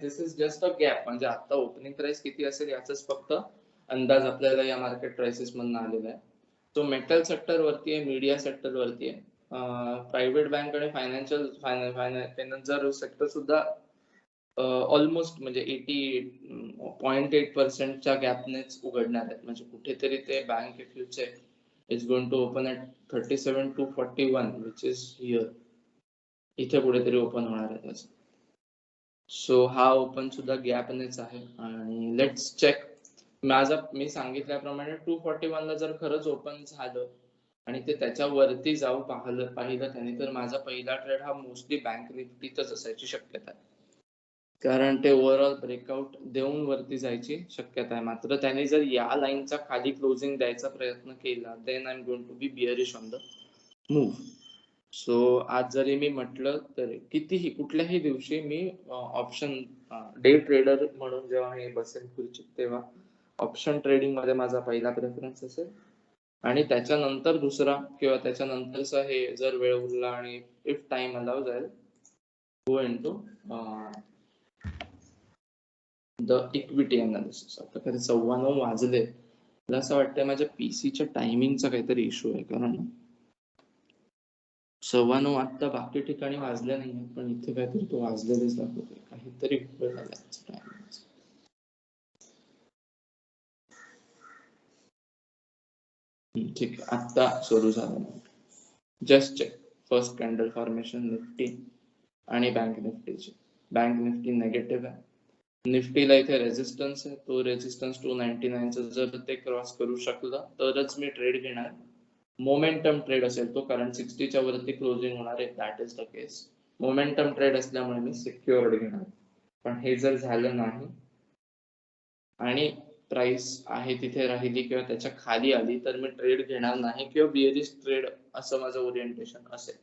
This is just a gap, म्हणजे आता opening price किती असेल याचाच फक्त अंदाज आपल्याला या मार्केट प्राइसेस मधून आलेला आहे. तो मेटल सेक्टर वरती आहे, मीडिया सेक्टर वरती आहे, प्रायव्हेट बँक आणि फायनान्शियल फायनान्सर सेक्टर सुद्धा ऑलमोस्ट म्हणजे 80.8%च्या गॅपनेच उघडणार आहेत. म्हणजे कुठेतरी ते bank if you check is going to open at 37,241 which is here, इथे कुठेतरी ओपन होणार आहे त्याचं. सो हा ओपन सुद्धा गॅपनेच आहे. आणि लेट्स चेक, मी सांगितल्याप्रमाणे 241 ला जर खरंच ओपन झालं आणि ते त्याच्यावरती जाऊ पाहिलं त्याने, तर माझा पहिला ट्रेड हा मोस्टली बँक निफ्टीतच असायची शक्यता आहे, कारण ते ओव्हरऑल ब्रेकआउट देऊन वरती जायची शक्यता आहे. मात्र त्याने जर या लाईनचा खाली क्लोजिंग द्यायचा प्रयत्न केला, then I am going to be bearish on the move. So आज जरी मी म्हटलं तर कितीही कुठल्याही दिवशी मी ऑप्शन डे ट्रेडर म्हणून जेव्हा मी बसेन खुर्चीत, तेव्हा ऑप्शन ट्रेडिंग मध्ये माझा पहिला प्रेफरन्स असेल, आणि त्याच्यानंतर दुसरा किंवा त्याच्यानंतरचा हे जर वेळ उरला आणि इफ टाइम अलाव जाईल, go into the equity analysis. आता कधी 9:15 वाजले, मला असं वाटतंय माझ्या पीसीच्या टायमिंगचा काहीतरी इश्यू आहे, कारण 9:15 आता बाकी ठिकाणी वाजले नाही, पण इथे काहीतरी तो वाजलेलेच दाखवतोय, काहीतरी वेळ झाला टायमिंग. ठीक आहे, आता सुरू झालं. Just check first candle formation Nifty आणि बँक निफ्टीची. बँक निफ्टी नेगेटिव्ह आहे, निफ्टीला इथे रेजिस्टन्स आहे, तो रेजिस्टन्स 299 जर ते क्रॉस करू शकलं तरच मी ट्रेड घेणार. मोमेंटम ट्रेड असेल तो, कारण 60च्या वरती क्लोजिंग होणार आहे, that is the case. Momentum trade असल्यामुळे मी सिक्युअर्ड घेणार. पण हे जर झालं नाही आणि प्राइस आहे तिथे राहिली किंवा त्याच्या खाली आली, तर मी ट्रेड घेणार नाही किंवा बिअरिश ट्रेड असं माझं ओरिएंटेशन असेल.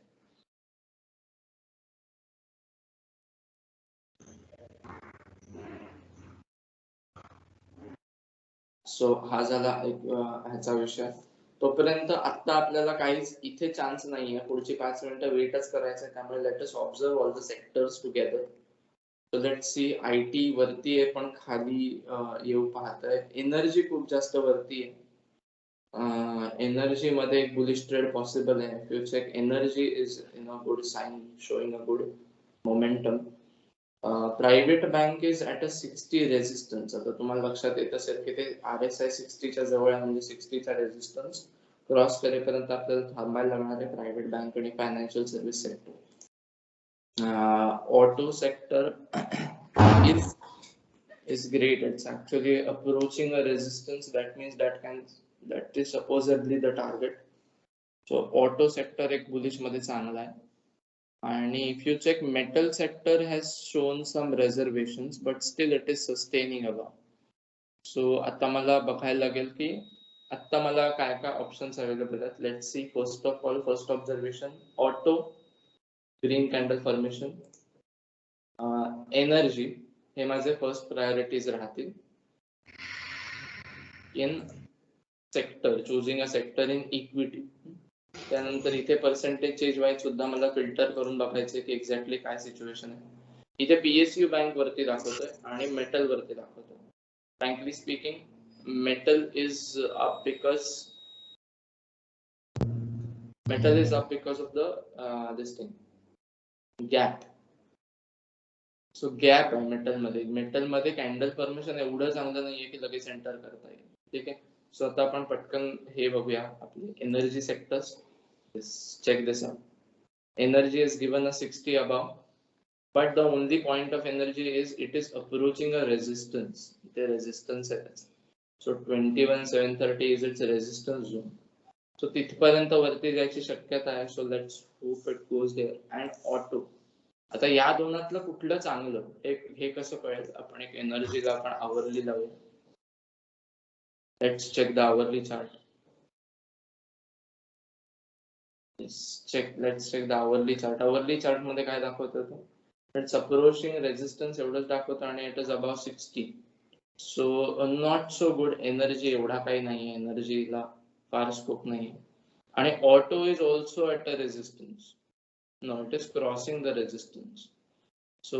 सो हा झाला एक ह्याचा विषय. तोपर्यंत आता आपल्याला काहीच इथे चान्स नाहीये, पुढची 5 मिनिटं वेटच करायचं, त्यामुळे let us observe all the sectors together. So let see, IT वरती आहे पण खाली येऊ पाहतंय. एनर्जी खूप जास्त वरती आहे, एनर्जी मध्ये एक बुलिश ट्रेड पॉसिबल आहे. If you check, energy is in a good sign, showing a good momentum. Private bank is at a 60 resistance. आता तुम्हाला लक्षात येत असेल की ते RSI 60च्या जवळ आहे, म्हणजे 60चा रेजिस्टन्स क्रॉस करेपर्यंत आपल्याला थांबायला लागणार आहे प्रायव्हेट बँक आणि financial service sector. Auto sector is great. It's actually approaching a resistance. That means that is supposedly the target. So auto sector एक bullish मध्ये चांगला आहे. आणि if you check, metal sector has shown some reservations but still it is sustaining above. So आता मला बघायला लागेल की आता मला काय काय ऑप्शन्स अवेलेबल आहेत. Let's see. First of all, first observation, auto green candle formation, energy हे माझे फर्स्ट प्रायोरिटीज राहतील. In sector, choosing a sector in equity. त्यानंतर इथे पर्सेंटेज चेंज वाईज सुद्धा मला फिल्टर करून बघायचे की एक्झॅक्टली काय सिच्युएशन आहे. इथे PSU बँक वरती दाखवतोय आणि मेटल वरती दाखवतोय. Frankly speaking, metal is up because of the this thing gap. So gap आहे मेटल मध्ये कॅन्डल फॉर्मेशन एवढं चांगलं नाहीये की लगेच एंटर करता येईल. ठीक आहे, सो आता आपण पटकन हे बघूया आपली energy sectors. Check this out. Energy is given a 60 above, but the only point of energy is it is approaching a resistance. इथे रेजिस्टन्स आहे त्याचा. So 21,730 is its resistance zone. So तिथपर्यंत वरती जायची शक्यता आहे. So let's hope it goes there. And auto, आता या दोनातलं कुठलं चांगलं हे कसं कळेल? आपण एक एनर्जीला आपण आवरली लावूया. लेट्स चेक द आवरली चार्ट. लेट्स चेक द आवरली चार्ट. आवरली चार्ट मध्ये काय दाखवतं? इट्स अप्रोचिंग रेजिस्टन्स एवढंच दाखवतं आणि it is above 60. So not so good. Energy एवढा काही नाहीये, एनर्जीला फार स्कोप नाही. आणि auto is also at a resistance. No, it is crossing the resistance. So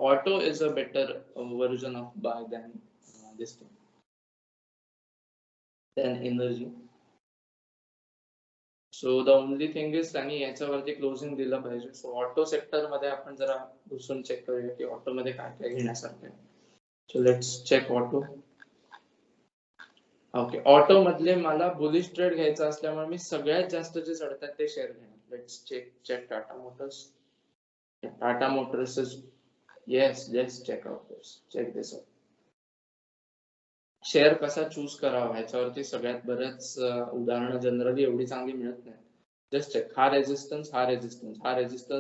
auto is a better version of buy than this thing, than energy. So the only thing is त्यांनी याच्यावरती closing दिलं पाहिजे. So auto sector मध्ये आपण जरा घुसून check करूया की ऑटो मध्ये काय काय घेण्यासारखं आहे. So let's check auto. Okay, auto मधले मला बुलिश ट्रेड घ्यायचा असल्यामुळे मी सगळ्यात जास्त जे चढतात ते शेअर घेणार. Let's check Tata Motors. Tata Motors is yes, let's check out this, check this out. Share कसा चूज करावा ह्याच्यावरती सगळ्यात बऱ्याच उदाहरणं जनरली एवढी चांगली मिळत नाही. जस्ट चेक, हा रेजिस्टन्स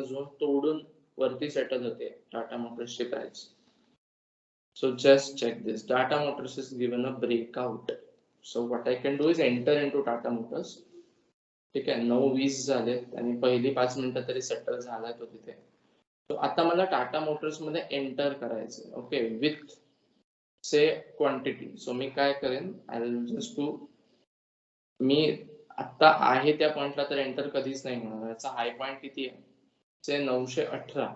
झोन तोडून वरती सेटल होते टाटा मोटर्सची price. So just check this, Tata Motors is given a breakout. So what I can do is enter into Tata Motors. ठीक आहे, 9:20 झालेत आणि पहिली 5 मिनिटं तरी सेटल झालाय तो तिथे. तो आता मला टाटा मोटर्स मध्ये एंटर करायचं. Okay, with say quantity. So मी काय करेन, आय विल जस्ट डू, मी आता आहे त्या पॉइंटला तर एंटर कधीच नाही होणार. याचा हाय पॉइंट किती आहे, से 918.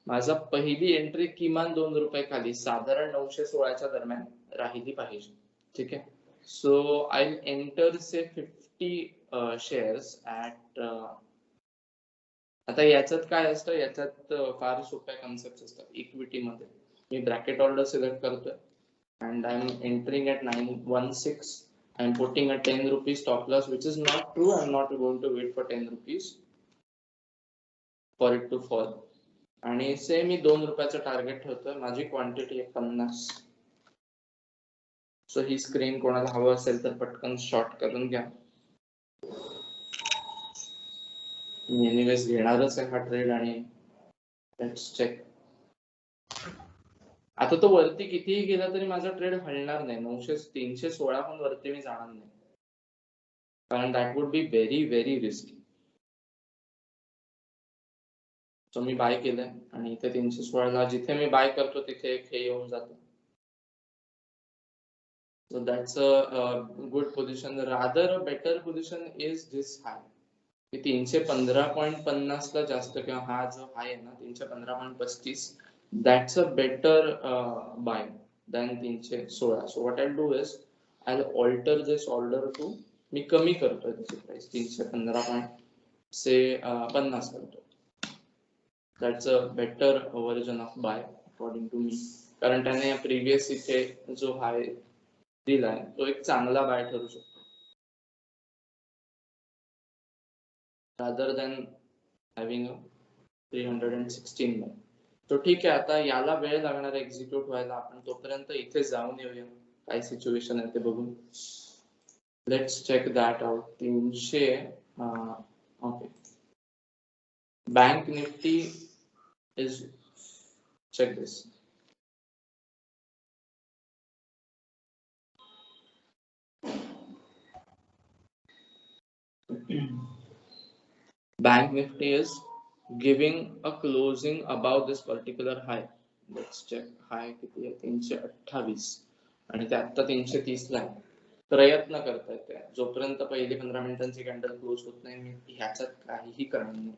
माझा पहिली एंट्री किमान ₹2 खाली, साधारण 916च्या दरम्यान राहिली पाहिजे. ठीक आहे, so I enter say 50 shares at. आता याच्यात काय असतं, याच्यात फार सोप्या कन्सेप्ट असतात. इक्विटी मध्ये मी ब्रॅकेट ऑर्डर सिलेक्ट करतोय and I'm entering at 916. I'm putting a 10 rupees stop loss, which is not true. I'm not going to wait for 10 rupees for it to fall. आणि से मी ₹2 टार्गेट ठेवतोय. माझी quantity आहे 50. So ही screen कोणाला हवं असेल तर पटकन शॉर्ट करून घ्या. मी एनिवेज घेणारच आहे हा ट्रेड आणि लेट्स चेक. आता तो वरती कितीही गेला तरी माझा ट्रेड हलणार नाही. 316 पण वरती मी जाणार नाही, कारण that would be very very risky. So मी बाय केलंय आणि इथे 316ला जिथे मी बाय करतो तिथे एक हे येऊन जातं. So that's a good position. Rather a better position is दिस हाय. 315.50 ला जास्त, किंवा हा जो हाय आहे ना 315.35, that's a better buy than 316. So what I'll do is I'll alter this order to, मी कमी करतोय त्याची प्राइस 315.50 करतो. That's a better version of buy according to me, कारण त्याने प्रीवियस इथे जो हाय दिलाय तो एक चांगला बाय ठरू शकतो rather than having a 316 buy. तो ठीक आहे, आता याला वेळ लागणार एक्झिक्यूट व्हायला. आपण तोपर्यंत इथे जाऊन येऊया काय सिच्युएशन आहे ते बघून. Let's check that out. 300. Okay, bank Nifty is, check this. Bank Nifty is giving a closing above this particular high. Let's check high किती आहे, 328 आणि ते आता 330 ला आहे. प्रयत्न करतायत ते, जोपर्यंत पहिली 15 मिनिटांची कॅन्डल क्लोज होत नाही मी ह्याच्यात काहीही करणार नाही.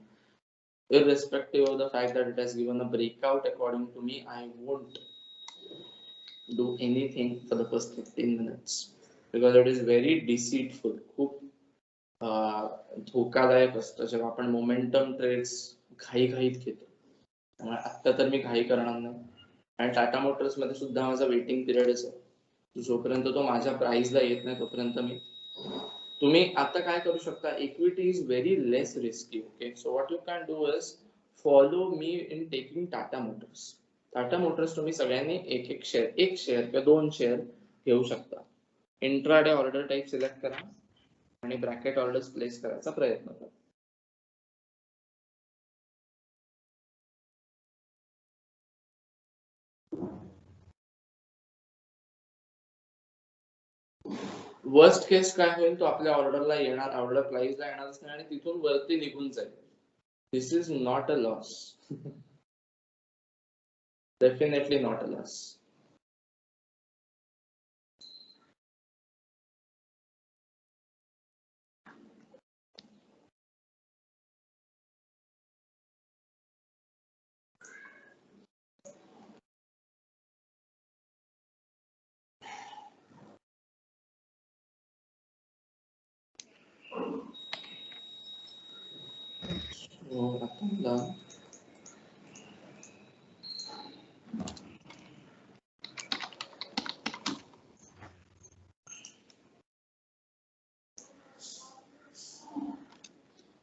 Irrespective of the fact that it has given a breakout, according to me, I won't do anything for the first 15 minutes because it is very deceitful. खूप धोकादायक असतं जेव्हा आपण मोमेंटम ट्रेड्स घाईघाईत घेतो. त्यामुळे आता तर मी घाई करणार नाही. आणि टाटा मोटर्स मध्ये सुद्धा माझा वेटिंग पिरियडच आहे. जोपर्यंत तो माझ्या प्राइसला येत नाही तोपर्यंत मी, तुम्ही आता काय करू शकता, equity is very less risky. Okay, so what you can do is follow me in taking Tata Motors. Tata Motors तुम्ही सगळ्यांनी एक शेअर किंवा 2 शेअर घेऊ शकता. इंट्राडे ऑर्डर टाइप सिलेक्ट करा आणि ब्रॅकेट ऑर्डर्स प्लेस करायचा प्रयत्न करा. वर्स्ट केस काय होईल, तो आपल्या ऑर्डरला येणार, ऑर्डर प्राइसला येणारच नाही आणि तिथून वरती निघून जाईल. This is not a loss. Definitely not a loss.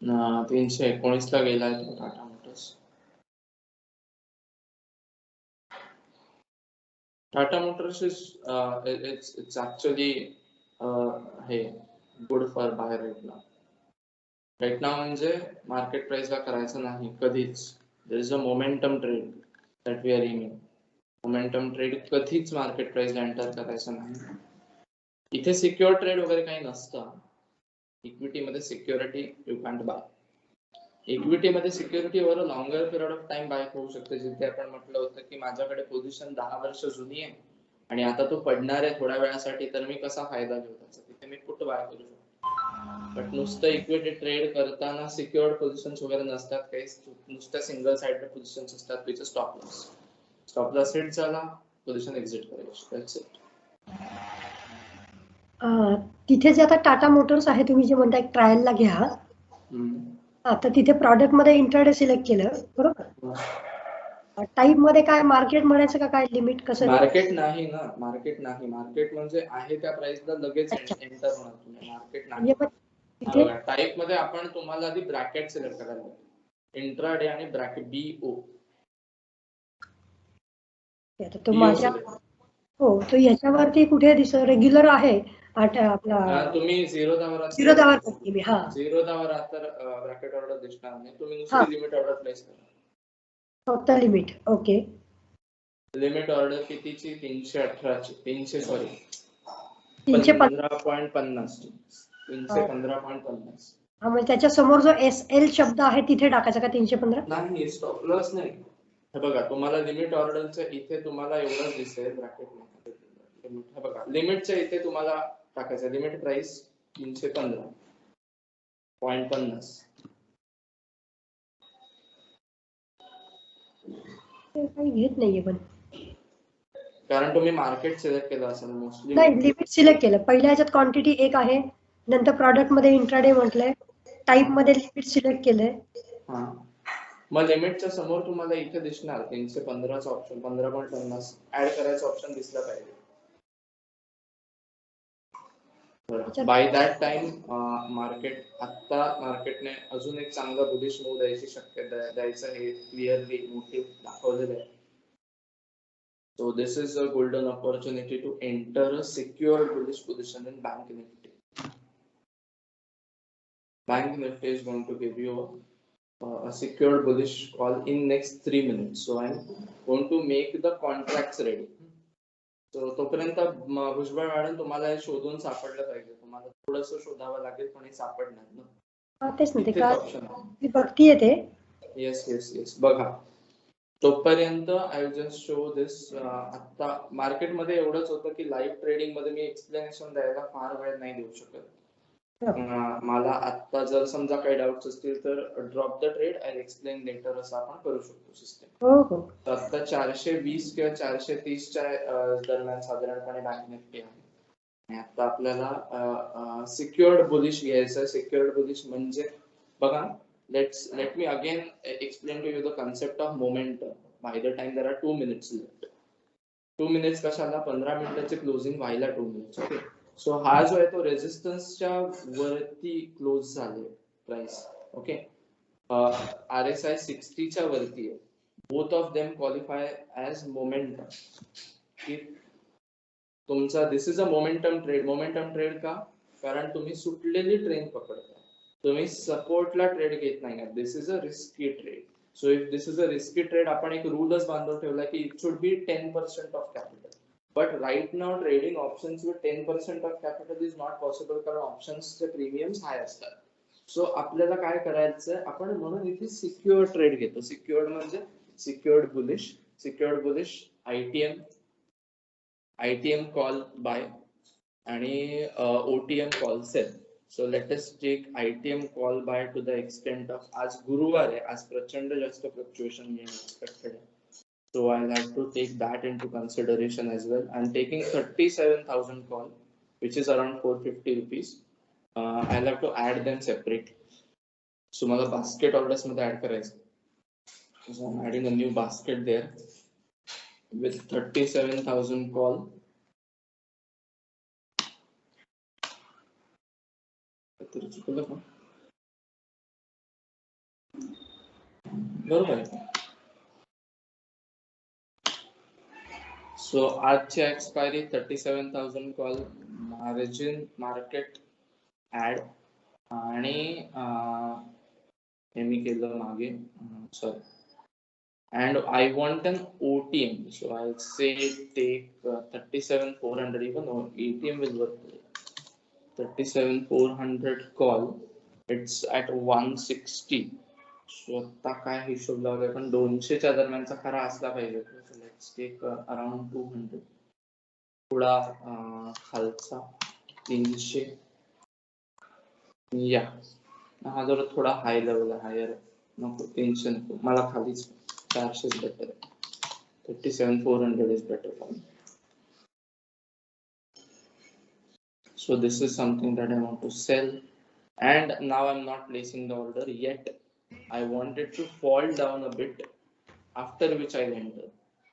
ना 319 ला गेलाय तो Tata Motors. Tata Motors is it's actually hey good for buy right now. Right now म्हणजे market price ला करायचं नाही कधीच. There is a momentum trade that we are aiming. Momentum trade कधीच market price ला enter करायचं नाही. इथे secure trade वगैरे काही नसतं. Equity मध्ये security you can't buy. Equity मध्ये सिक्युरिटी वर longer period of time buy होऊ शकते. जिथे आपण म्हटलं होतं की माझ्याकडे पोझिशन 10 वर्ष जुनी आहे आणि आता तो पडणार आहे थोड्या वेळासाठी, तर मी कसा फायदा घेऊ त्याचा, तिथे मी पुट बाय करू शकतो. बट नुसतं इक्विटी ट्रेड करताना सिक्युअर्ड पोझिशन्स वगैरे नसतात, काही नुसत्या सिंगल साइडेड पोझिशन्स असतात. विच स्टॉप लॉस हिट झाला, पोझिशन एक्झिट करायची. That's it. तिथे जे आता टाटा मोटर्स आहे तुम्ही जे म्हणताय ट्रायलला घ्या, आता तिथे प्रॉडक्ट मध्ये इंट्राडे सिलेक्ट केलं बरोबर. टाईप मध्ये काय मार्केट म्हणायचं का काय लिमिट कसं? मार्केट नाही ना, मार्केट नाही. मार्केट म्हणजे आहे त्या प्राइसला लगेच एंटर होणार तुम्ही. मार्केट नाही. टाईप मध्ये आपण तुम्हाला आधी ब्रॅकेट सिलेक्ट करायला लागेल. इंट्राडे आणि ब्रॅकेट BO. तो माझ्या हो तो याच्यावरती कुठे दिसत रेग्युलर आहे आपला. तुम्ही 0 दावर मी हा 0 दावर तर ब्रॅकेट ऑर्डर दिसणार नाही. तुम्ही नुसती लिमिट ऑर्डर प्लेस करा. फक्त लिमिट. ओके. लिमिट ऑर्डर कितीची? 318 ची. 315.50. 315.50. हा म्हणजे त्याच्या समोर जो SL शब्द आहे तिथे टाकायचा का 315? नाही, स्टॉप लॉस नाही. हे बघा तुम्हाला लिमिट ऑर्डरचं इथे तुम्हाला एवढंच दिसेल ब्रॅकेट मध्ये. हे बघा लिमिटच्या इथे तुम्हाला टाकायचं लिमिट प्राइस 315.50. काही घेत नाहीये पण, कारण तुम्ही मार्केट सिलेक्ट केलं असेल मोस्टली. नाही लिमिट सिलेक्ट केलं. पहिल्या ह्याच्यात क्वांटिटी 1 आहे, नंतर प्रॉडक्ट मध्ये इंट्राडे म्हटलंय, टाइप मध्ये लिमिट सिलेक्ट केलंय. हा मग लिमिटच्या समोर तुम्हाला इथे दिसणार 315चा ऑप्शन, 15.50 ऍड करायचा ऑप्शन दिसला पाहिजे. बाय दॅट टाइम मार्केटने अजून एक चांगला बुलिश मूव्ह द्यायची शक्यता द्यायचं हे क्लिअरली मोटिव्ह दाखवलेलं आहे. So this is a golden opportunity to enter a secure bullish position in Bank Nifty. Bank Nifty is going to give you a secured bullish call in next 3 minutes. So I'm going to make the contracts ready. So तोपर्यंत Bhujbal madam तुम्हाला हे शोधून सापडलं पाहिजे. तुम्हाला थोडंसं शोधावं लागेल पण हे सापडणार ना. तेच नाही ते ऑप्शन मी बघतीये ते. येस बघा. तोपर्यंत आय विल जस्ट शो दिस. आता मार्केट मध्ये एवढंच होतं की लाईव्ह ट्रेडिंग मध्ये मी एक्सप्लेनेशन द्यायला फार वेळ नाही देऊ शकत. मला आता जर समजा काही डाऊट्स असतील तर drop the trade I explain letter असं आपण करू शकतो सिस्टम. आता 420 किंवा 430 च्या दरम्यान साधारणपणे बँक निफ्टी आहे. आणि आता आपल्याला सिक्युअर्ड बुलिश घ्यायचं. सिक्युअर्ड बुलिश म्हणजे बघा, let me again explain to you the concept of momentum. By the time there are 2 minutes left. 2 minutes कशाला? 15 मिनिटाचे क्लोजिंग व्हायला 2 minutes. ओके. सो हा जो आहे तो रेजिस्टन्सच्या वरती क्लोज झाले प्राइस. ओके. RSI 60 च्या वरती आहे. Both of them qualify as momentum. की तुमचा this is a momentum trade. Momentum trade का? कारण तुम्ही सुटलेली ट्रेन पकडता. तुम्ही सपोर्टला ट्रेड घेत नाही. This is a risky trade. So if this is a risky trade, आपण एक रूलच बांधून ठेवला की it should be 10% of capital. But right now trading options with 10% of capital is not possible, कारण ऑप्शन्सचे प्रीमियम्स हाय असतात. सो आपल्याला काय करायचं, आपण म्हणून इथे सिक्युअर्ड ट्रेड घेतो. सिक्युअर्ड म्हणजे secured bullish ITM call buy आणि OTM call sell. So let us take ITM call buy to the extent of, आज गुरुवार आहे, आज प्रचंड जास्त फ्लक्च्युएशन एक्सपेक्टेड आहे. So I'll have to take that into consideration as well. I'm taking 37,000 call, which is around 450 rupees. I'll have to add them separately. So मला basket orders मध्ये add करायचं. So I'm adding a new basket there with 37,000 call. बरोबर आहे. So आजची expiry 37,000 call, margin market add आणि हे मी केलं मागे, sorry. And I want an OTM, so I'll say take 37,400, even though ATM will work. 37,400 call, it's at 160. So आता काय हिशोब लावलाय, पण 200च्या दरम्यानचा खरा असला पाहिजे. So let's take around 200. थोडा खालचा 300 या हा जरा थोडा हाय लेवल आहे, हायर नको, 300 नको मला, खालीच 400 बेटर आहे. 37,400 is better for me. So this is something that I want to sell, and now I'm not placing the order yet. I want it to fall down a bit, after which I'll enter.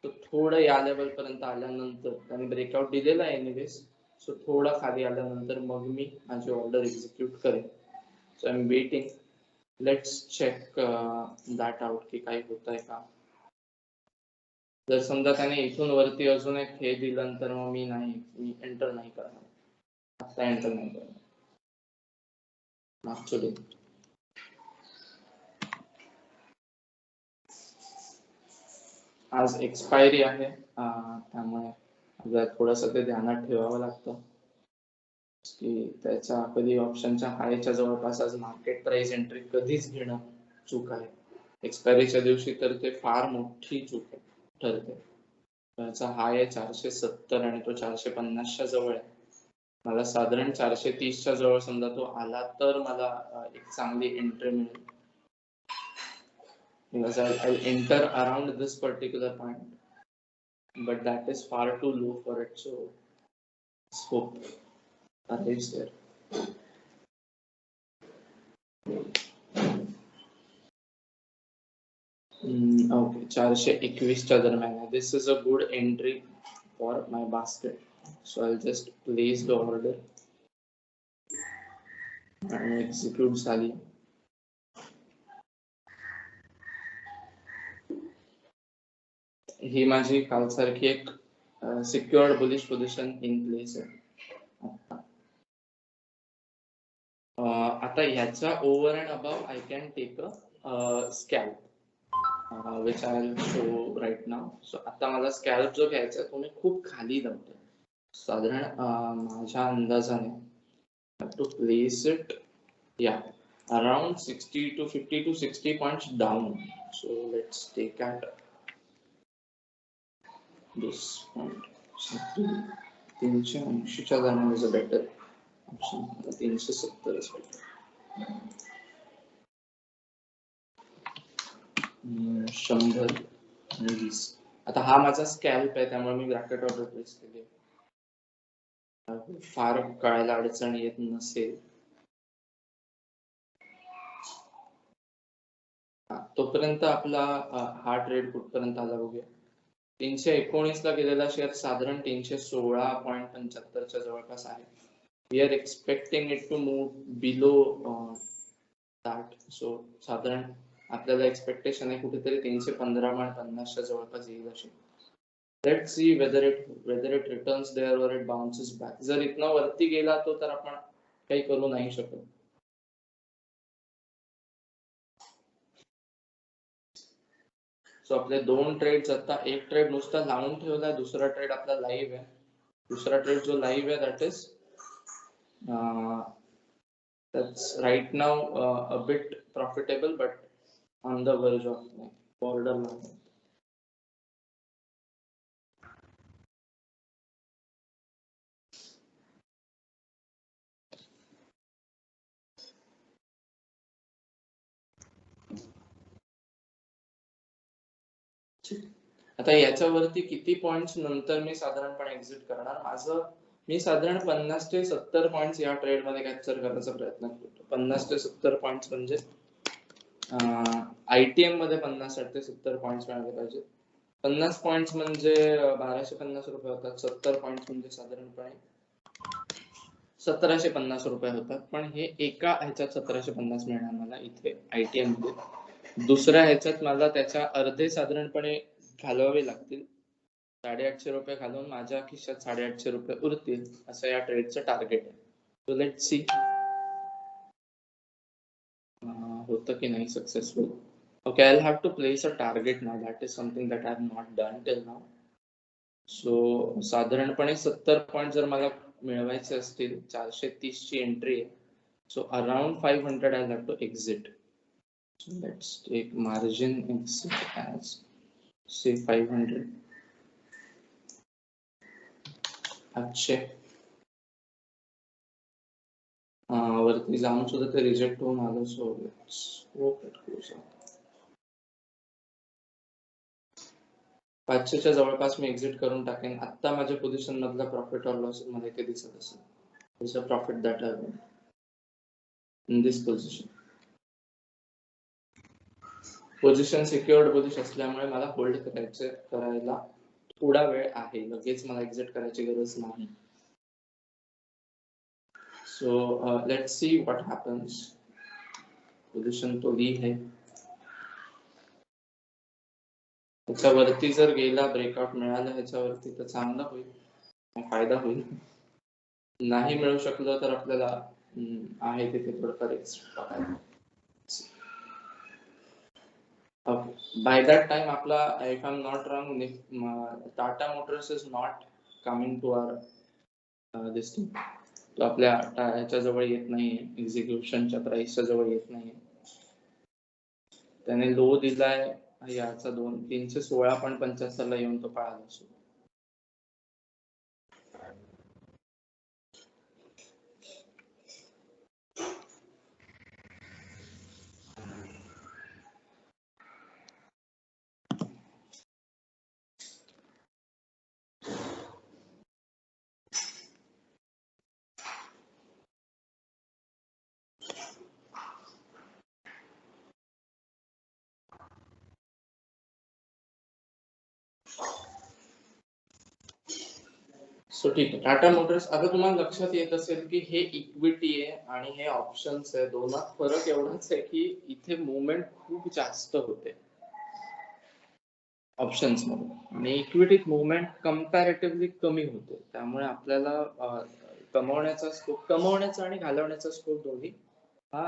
तो थोडं या level पर्यंत आल्यानंतर, त्याने breakout दिलेला आहे anyways, so थोडा खाली आल्यानंतर मग मी माझी ऑर्डर एक्झिक्यूट करेन. So I am waiting. Let's check that out की काही होत आहे का. जर समजा त्याने इथून वरती अजून एक हे दिलं तर मग मी एंटर नाही करणार, आता एंटर नाही करणार. ऍक्च्युली आज एक्सपायरी आहे, त्यामुळे आपल्याला थोडंसं ते ध्यानात ठेवावं लागतं की त्याच्या कधी ऑप्शनच्या हायच्या जवळपास आज मार्केट प्राइस एंट्री कधीच घेणं चूक आहे. एक्सपायरीच्या दिवशी तर ते फार मोठी चूक ठरते. त्याचा हाय आहे 470 आणि तो 450च्या जवळ आहे. मला साधारण 430च्या जवळ समजा तो आला तर मला एक चांगली एंट्री मिळेल. Because I'll enter around this particular point, but that is far too low for it, so let's hope arrives there. Okay, 421च्या दरम्यान. This is a good entry for my basket, so I'll just place the order and execute झाली. ही माझी कालसारखी एक secured bullish position in place आहे. आता ह्याच्या over and above I can take a scalp, which I will show right now. So आता मला scalp जो घ्यायचा तो मी खूप खाली लावतो, साधारण माझ्या अंदाजाने टू प्लेस इट या around 60 to 50 to 60 points down. So let's take at this point. 380च्या दरम्यान is a better option. 370 is better. 100 आणि 20. आता हा माझा स्कॅल्प आहे, त्यामुळे मी ब्रॅकेट ऑर्डर प्लेस केली. फार कळायला अडचण येत नसेल. तोपर्यंत आपला हा ट्रेड कुठपर्यंत आला बघूया. 319 ला गेलेला शेअर साधारण 316.75च्या जवळपास आहे. We are expecting it to move below that. So साधारण आपल्याला एक्सपेक्टेशन आहे कुठेतरी 315.50च्या जवळपास येईल अशी. Let's see whether it returns there or it bounces back. जर इथनं वरती गेला तो तर आपण काही करू नाही शकत. सो आपले दोन ट्रेड्स, आता एक ट्रेड नुसता लावून ठेवलाय, दुसरा ट्रेड आपला लाईव्ह आहे. दुसरा ट्रेड जो लाईव्ह आहे that is that's right now a bit profitable but on the verge of borderline. आता याच्यावरती किती पॉइंट्स नंतर मी साधारणपणे एक्झिट करणार. मी साधारण 50 ते 70 पॉइंट्स या ट्रेड मध्ये कॅप्चर करण्याचा प्रयत्न करतो. 50 ते 70 पॉइंट्स म्हणजे ITM मध्ये 50 ते 70 पॉइंट्स मिळाले पाहिजे. 50 पॉइंट्स म्हणजे 1250 रुपये होतात. 70 पॉइंट्स म्हणजे साधारणपणे 1750 रुपये होतात. पण हे एका ह्याच्यात 1750 मिळणार मला इथे ITM मध्ये. दुसऱ्या ह्याच्यात मला त्याच्या अर्धे साधारणपणे घालवावे लागतील. 850 रुपये घालून माझ्या खिशात 850 रुपये उरतील असं या ट्रेडचं टार्गेट आहे. सो लेट्स सी होतं की नाही successful. Okay, I'll have to place a target now. That is something that I have not done till now. So साधारणपणे 70 पॉइंट जर मला मिळवायचे असतील, 430 ची एंट्री आहे. So around 500 I'll have to exit. So let's take margin exit as say 500. अच्छे वरती जाऊन सुद्धा ते रिजेक्ट होऊन आलं. So let's hope it goes up. 500 च्या जवळपास मी एक्झिट करून टाकेन. आता माझ्या पोझिशन मधला प्रॉफिट और लॉस मध्ये ते दिसत असेल. This a profit that I have in this position. Position secured position असल्यामुळे मला होल्ड करायला थोडा वेळ आहे. लगेच मला एक्झिट करायची गरज नाही. So let's see what happens. Position तो ली है. त्याच्यावरती जर गेला, ब्रेकआउट मिळालं ह्याच्यावरती तर चांगला होईल, फायदा होईल. नाही मिळू शकलं तर आपल्याला आहे तिथे थोडंफार एक्स्ट्रा. बाय दॅट टाइम आपला, if I am not wrong, Tata Motors is not coming to our this thing. तो आपल्या ह्याच्या जवळ येत नाहीये, एक्झिक्युशनच्या प्राइसच्या जवळ येत नाहीये. त्याने लो दिलाय याचा 316.75 ला येऊन तो पळाला. सो ठीक आहे. टाटा मोटर्स, आता तुम्हाला लक्षात येत असेल की हे इक्विटी आहे आणि हे ऑप्शन्स आहे. दोनात फरक एवढाच आहे की इथे मुवमेंट खूप जास्त होते ऑप्शन्स मध्ये आणि इक्विटीत मुवमेंट कम्पॅरेटिव्हली कमी होते. त्यामुळे आपल्याला कमवण्याचा आणि घालवण्याचा स्कोप दोन्ही हा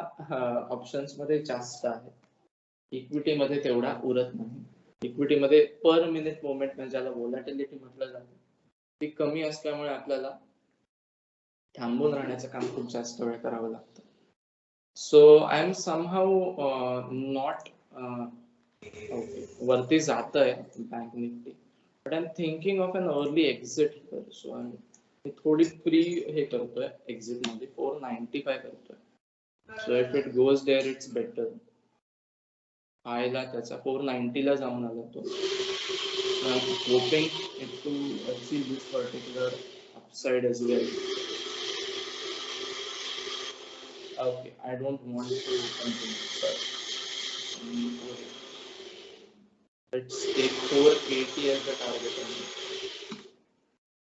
ऑप्शन्स मध्ये जास्त आहे. इक्विटी मध्ये तेवढा उरत नाही. इक्विटी मध्ये पर मिनिट मुवमेंट म्हणजे ज्याला व्होलॅटिलिटी म्हटलं जातं ती कमी असल्यामुळे आपल्याला थांबून राहण्याचं काम खूप जास्त वेळ करावं लागतं. So I am somehow not वरती जात आहे Bank Nifty, but I am thinking of an early exit. So मी थोडी प्री हे करतोय एक्झिट मध्ये 495 करतोय. So if it goes there it's better. हायला त्याचा 490 ला जाऊन आला तो. I'm hoping it to achieve this particular upside as well. Okay, I don't want to continue. Sorry. Let's take 480 as the target.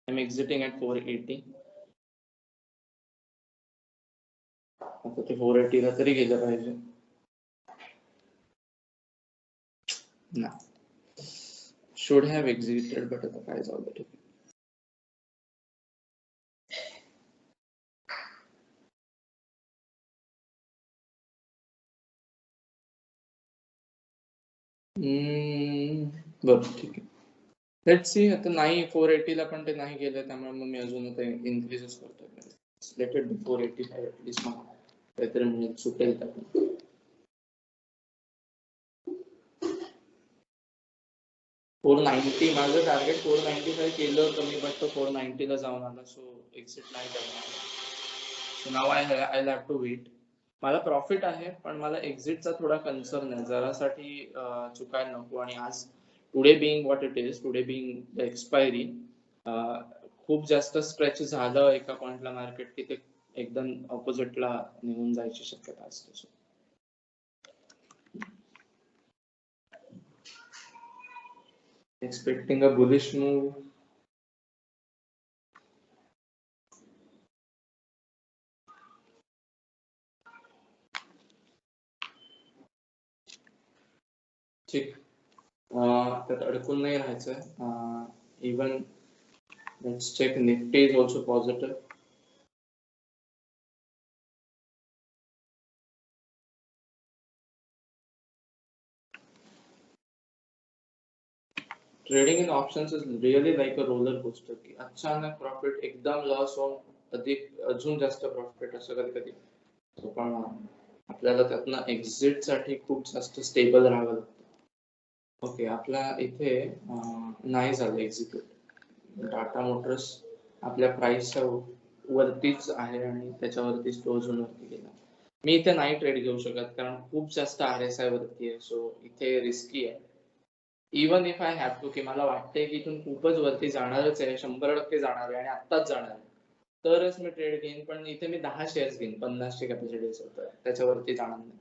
I'm exiting at 480. आता ते 480 ला तरी गेलं पाहिजे ना. Should have exited, but आता काय जाऊ दे. बरं ठीक आहे. Let's see. आता नाही 480 ला पण ते नाही गेलं, त्यामुळे मग मी अजून आता इन्क्रीजच करतोय. Let it be 485 at least. मला काहीतरी मिळेल, सुटेल त्यातून. 490 माझं टार्गेट 495 केलं होतं मी, बट तो 490 ला जाऊन आला. सो एक्झिट नाही करणार. So now I have to wait. मला प्रॉफिट आहे पण मला एक्झिटचा थोडा कन्सर्न आहे. जरासाठी चुकायला नको. आणि आज today being what it is, today being the expiry, खूप जास्त स्ट्रेच झालं एका पॉइंटला मार्केट की ते एकदम ऑपोजिटला निघून जायची शक्यता असते. expecting a bullish move. ठीक, त्यात अडकून नाही राहायचं. Even let's check Nifty is also positive. Trading in options is really like a roller coaster की अचानक प्रॉफिट एकदम लॉस होऊन अधिक अजून जास्त प्रॉफिट असं कधी कधी, पण आपल्याला त्यातनं एक्झिट साठी खूप जास्त स्टेबल राहावं लागतं. ओके, आपला इथे नाही झालं एक्झिक्यूट. टाटा मोटर्स आपल्या प्राइसच्या वरतीच आहे आणि त्याच्यावरतीच क्लोज होऊन वरती गेला. मी इथे नाही ट्रेड घेऊ शकत कारण खूप जास्त RSI वरती आहे, सो इथे रिस्की आहे. Even if I have to, की मला वाटतंय की इथून खूपच वरती जाणारच आहे, 100% जाणार आहे आणि आत्ताच जाणार आहे, तरच मी ट्रेड घेईन. पण इथे मी 10 शेअर्स घेईन, 50 ची कॅपॅसिटी असेल तर त्याच्यावरती जाणार नाही.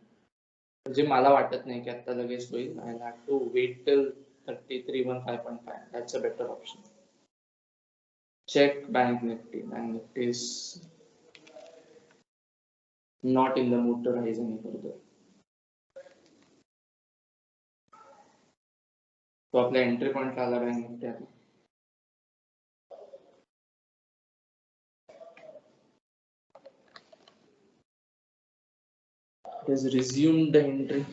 म्हणजे मला वाटत नाही की आता लगेच होईल. I have to wait till 3315.5. That's a better option. Check bank Nifty. Bank Nifty is not in the mood to rise any further. तो आपल्या एंट्री पॉइंट आला बँक निफ्टी आता. It has resumed the entry.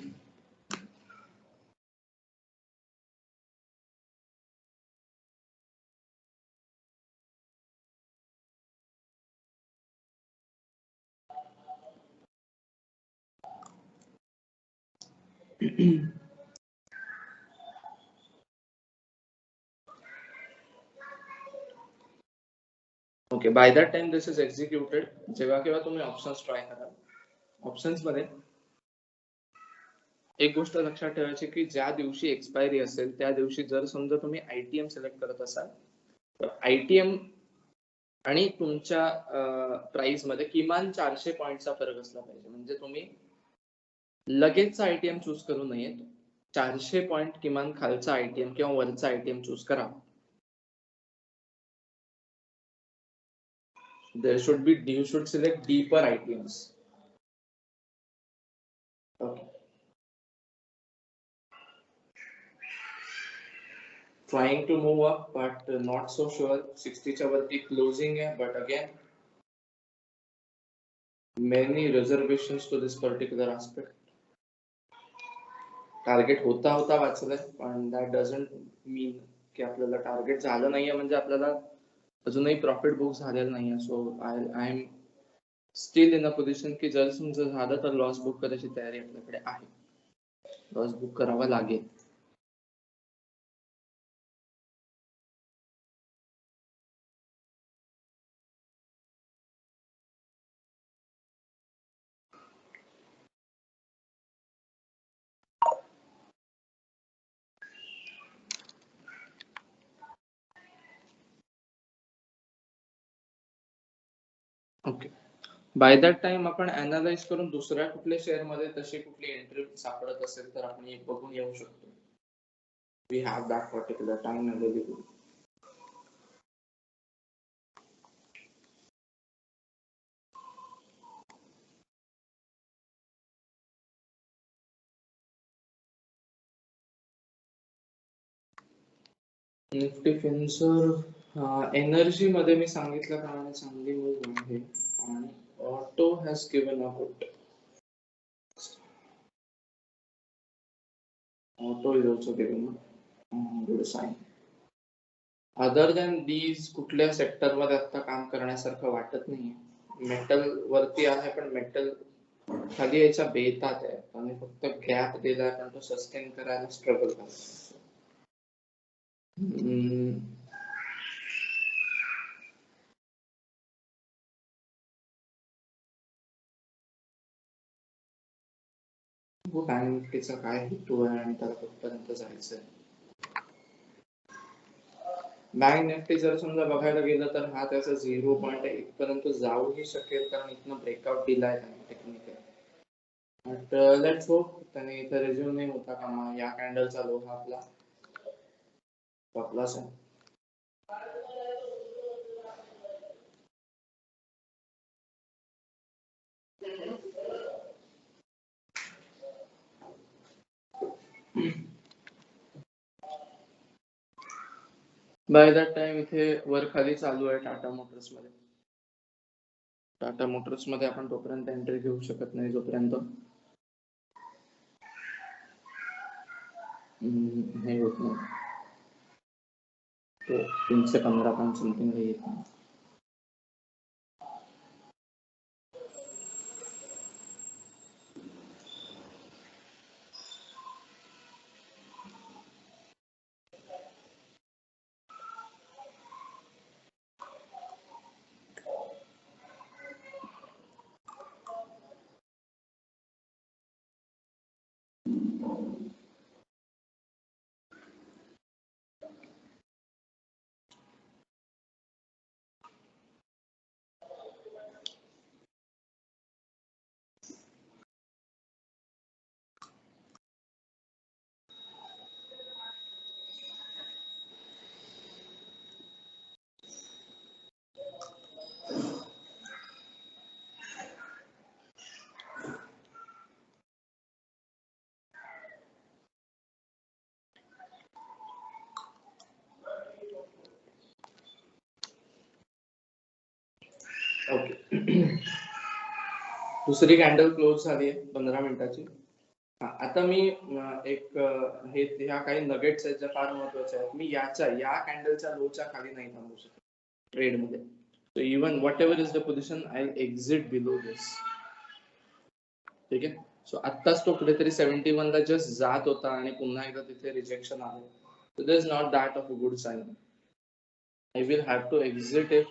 Okay, by that time this is executed. जेव्हा केव्हा तुम्ही options try करा, options मध्ये एक गोष्ट लक्षात ठेवायची की ज्या दिवशी एक्सपायरी असेल त्या दिवशी जर समजा तुम्ही ITM सिलेक्ट करत असाल तर ITM आणि तुमच्या प्राइस मध्ये किमान 400 पॉइंटचा फरक असला पाहिजे. म्हणजे तुम्ही लगेच ITM चूज करू नये, 400 पॉइंट किमान खालचा ITM किंवा वरचा ITM चूज करा. You should select deeper ITMs. Okay. Trying to move up, but not so sure. 60 च्या वरती closing आहे, but again, many reservations to this particular aspect. Target होता वाचलंय, पण that doesn't mean की आपल्याला टार्गेट झालं नाहीये म्हणजे आपल्याला अजूनही प्रॉफिट बुक झालेलं नाहीये. So I am still in a position की जर समजा झालं तर लॉस बुक करायची तयारी आपल्याकडे आहे. लॉस बुक करावा लागेल. ओके, बाय दॅट टाइम आपण अनालाइज करून दुसऱ्या कुठल्या शेअर मध्ये तशी कुठली एंट्री सापडत असेल तर आपण एक बघून येऊ शकतो. We have that particular time available. Nifty finser energy मध्ये मी सांगितल्याप्रमाणे चांगली मूव्ह आहे आणि auto has given a put. Auto is also given a good sign. Other than these कुठल्या सेक्टर मध्ये आता काम करण्यासारखं वाटत नाहीये. मेटल वरती आहे पण मेटल खाली यायच्या बेतात आहे आणि फक्त गॅप दिलाय पण तो सस्टेन करायला स्ट्रगल करतो. बँक निफ्टीचा काय हेतू आहे आणि त्याला कुठपर्यंत जायचंय. बँक निफ्टी जर समजा बघायला गेलं तर हा त्याचा 0.1 पर्यंत जाऊही शकेल कारण इथनं ब्रेकआउट दिलाय त्याने टेक्निकल. बट लेट्स होप त्याने इथं रिझ्यूम नाही होता कामा. या कॅन्डलचा लो हा आपला स्टॉप-लॉस आहे. बाय दॅट टाइम इथे वर खाली चालू आहे टाटा मोटर्स मध्ये. टाटा मोटर्स मध्ये आपण तोपर्यंत एंट्री घेऊ शकत नाही जोपर्यंत हे होत नाही, तो 315 पॉइंट समथिंग येत नाही. ओके. दुसरी कॅन्डल क्लोज झाली आहे 15 मिनिटाची. आता मी एक हे ह्या काही नगेट्स आहेत ज्या फार महत्वाच्या आहेत. मी या कॅन्डलच्या लोच्या खाली नाही थांबू शकत ट्रेड मध्ये. So even whatever is the position I exit below this. ठीक आहे. सो आत्ताच तो कुठेतरी 71 ला जस्ट जात होता आणि पुन्हा एकदा तिथे रिजेक्शन आलं. So this is not that of a good sign. I will have to exit if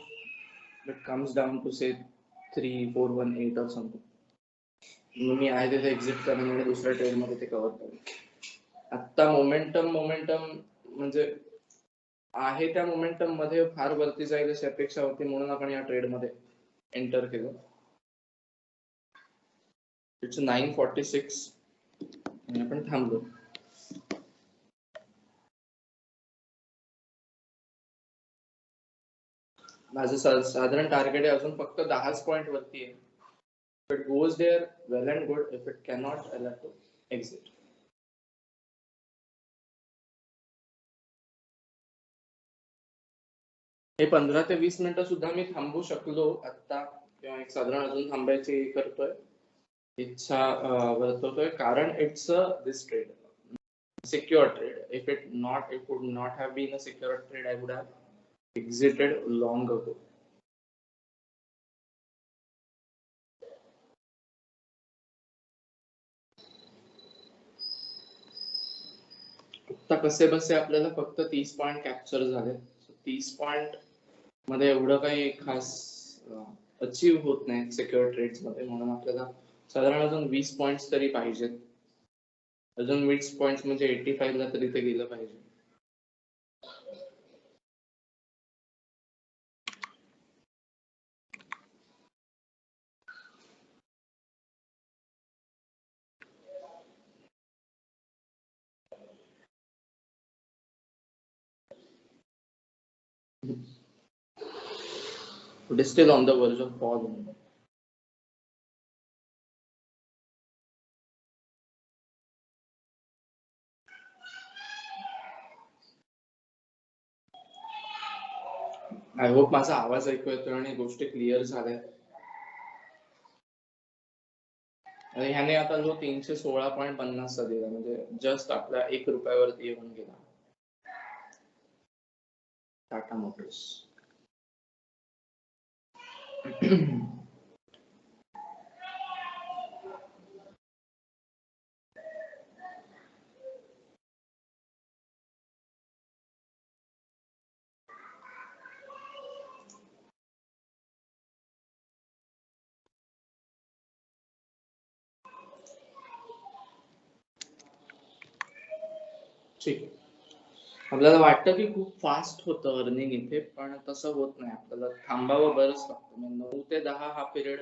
it comes down to say 3418 or something. मी आहे तिथे एक्झिट करेन आणि दुसऱ्या ट्रेड मध्ये ते कव्हर करेन. आता मोमेंटम म्हणजे आहे त्या मोमेंटम मध्ये फार वरती जाईल अशी अपेक्षा होती, म्हणून आपण या ट्रेड मध्ये एंटर केलं. इट्स 946 आणि आपण थांबलो. माझं साधारण टार्गेट आहे अजून फक्त 10 पॉइंट वरती आहे. If it goes there, well and good. If it cannot, I'll have to exit. हे 15 ते 20 मिनिटं सुद्धा मी थांबू शकलो आता, किंवा एक साधारण अजून थांबायची करतोय, इच्छा वर्तवतोय, कारण it's a this trade secure trade. If it would not have been a secure trade, I would have exited long ago. आता कसे बसे आपल्याला फक्त 30 पॉइंट कॅप्चर झाले. 30 पॉइंट मध्ये एवढं काही खास अचीव होत नाही सिक्युअर ट्रेड्स मध्ये, म्हणून आपल्याला साधारण अजून 20 पॉइंट्स तरी पाहिजेत. अजून 20 पॉइंट्स म्हणजे 85 ला तरी ते गेलं पाहिजे. It is still on the verge of fall. I hope माझा आवाज ऐकू येतोय आणि गोष्टी क्लिअर झाल्या. आणि ह्याने आता जो 316.50 चा दिला, म्हणजे जस्ट आपल्या 1 रुपयावरती येऊन गेला टाटा मोटर्स. ठीक. आपल्याला वाटतं की खूप फास्ट होतं अर्निंग इथे, पण तसं होत नाही. आपल्याला थांबावं बरंच लागतं. 9 ते 10 हा पिरियड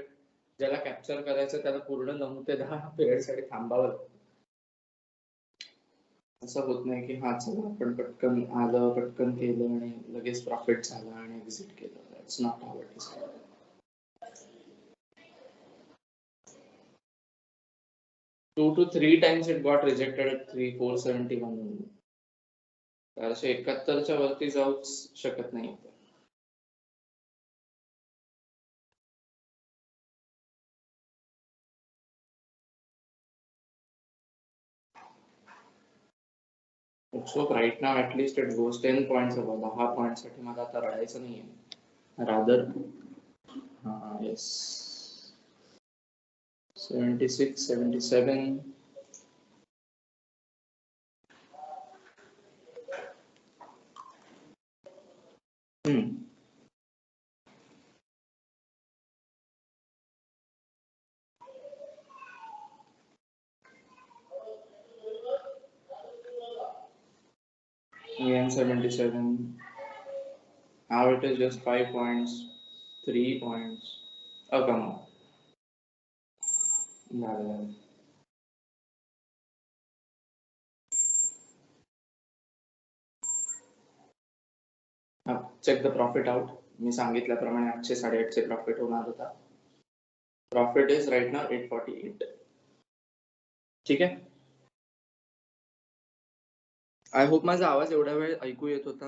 ज्याला कॅप्चर करायचं त्याला पूर्ण 9 ते 10 पिरियड साठी थांबावं लागतं. असं होत नाही की हा चला आपण पटकन आलं पटकन केलं आणि लगेच प्रॉफिट झाला आणि एक्झिट केलं. That's not how it is. 2 to 3 times it got rejected at 471 only. 471 वरती जाऊच शकत नाही. So right now at least it goes 10 points above. 10 points साठी मला आता रडायचं नाहीये. Rather, yes, 76, 77. Again 77. Now it is just 5 points, 3 points. Oh, come on. Yeah. Check the profit out. मी सांगितल्याप्रमाणे 800 850 प्रॉफिट होणार होता. Profit is right now 848. ठीक आहे. आय होप माझा आवाज एवढा वेळ ऐकू येत होता.